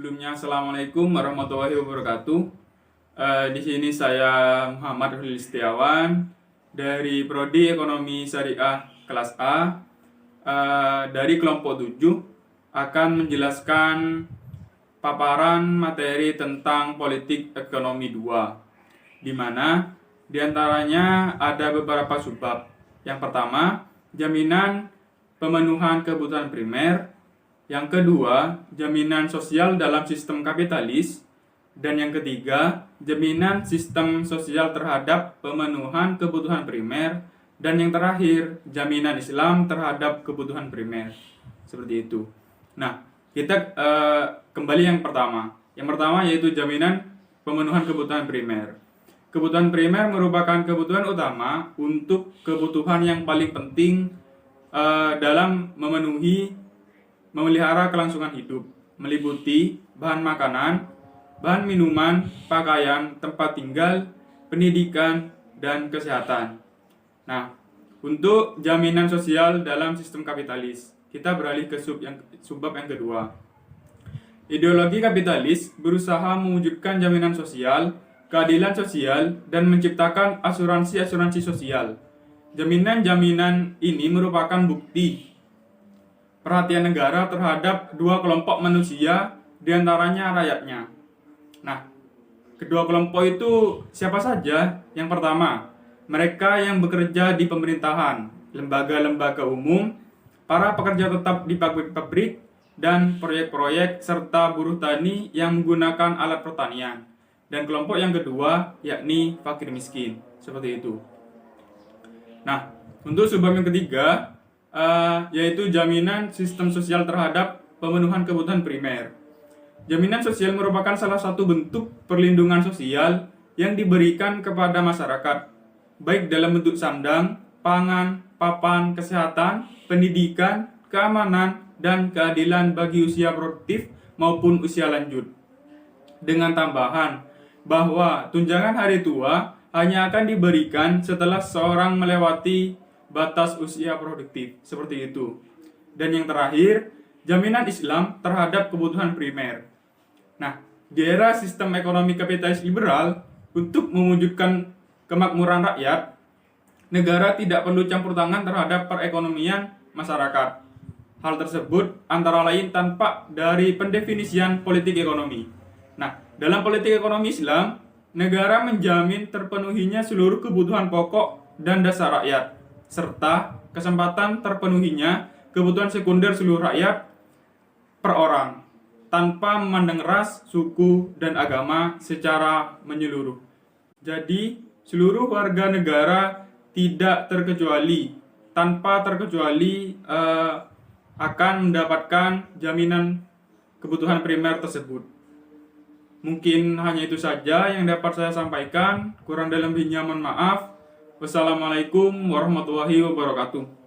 Sebelumnya, Assalamualaikum warahmatullahi wabarakatuh. Di sini saya Muhammad Ruli Setiawan dari Prodi Ekonomi Syariah kelas A, dari kelompok 7 akan menjelaskan paparan materi tentang politik ekonomi 2, di mana diantaranya ada beberapa subbab. Yang pertama, jaminan pemenuhan kebutuhan primer. Yang kedua, jaminan sosial dalam sistem kapitalis. Dan yang ketiga, jaminan sistem sosial terhadap pemenuhan kebutuhan primer. Dan yang terakhir, jaminan Islam terhadap kebutuhan primer. Seperti itu. Nah, kita kembali yang pertama. Yang pertama yaitu jaminan pemenuhan kebutuhan primer. Kebutuhan primer merupakan kebutuhan utama untuk kebutuhan yang paling penting dalam memelihara kelangsungan hidup, meliputi bahan makanan, bahan minuman, pakaian, tempat tinggal, pendidikan, dan kesehatan. Nah, untuk jaminan sosial dalam sistem kapitalis, kita beralih ke subbab yang kedua. Ideologi kapitalis berusaha mewujudkan jaminan sosial, keadilan sosial, dan menciptakan asuransi-asuransi sosial. Jaminan-jaminan ini merupakan bukti perhatian negara terhadap dua kelompok manusia, diantaranya rakyatnya. Nah, kedua kelompok itu siapa saja? Yang pertama, mereka yang bekerja di pemerintahan, lembaga-lembaga umum, para pekerja tetap di pabrik-pabrik, dan proyek-proyek, serta buruh tani yang menggunakan alat pertanian. Dan kelompok yang kedua, yakni fakir miskin. Seperti itu. Nah, untuk subbab yang ketiga, yaitu jaminan sistem sosial terhadap pemenuhan kebutuhan primer. Jaminan sosial merupakan salah satu bentuk perlindungan sosial yang diberikan kepada masyarakat, baik dalam bentuk sandang, pangan, papan, kesehatan, pendidikan, keamanan, dan keadilan bagi usia produktif maupun usia lanjut. Dengan tambahan bahwa tunjangan hari tua hanya akan diberikan setelah seorang melewati batas usia produktif, seperti itu. Dan yang terakhir, jaminan Islam terhadap kebutuhan primer. Nah, di era sistem ekonomi kapitalis liberal, untuk mewujudkan kemakmuran rakyat, negara tidak perlu campur tangan terhadap perekonomian masyarakat. Hal tersebut antara lain tampak dari pendefinisian politik ekonomi. Nah, dalam politik ekonomi Islam, negara menjamin terpenuhinya seluruh kebutuhan pokok dan dasar rakyat, serta kesempatan terpenuhinya kebutuhan sekunder seluruh rakyat per orang, tanpa memandang ras, suku, dan agama secara menyeluruh. Jadi, seluruh warga negara tidak terkecuali, tanpa terkecuali akan mendapatkan jaminan kebutuhan primer tersebut. Mungkin hanya itu saja yang dapat saya sampaikan. Kurang dan lebihnya mohon maaf. Wassalamualaikum warahmatullahi wabarakatuh.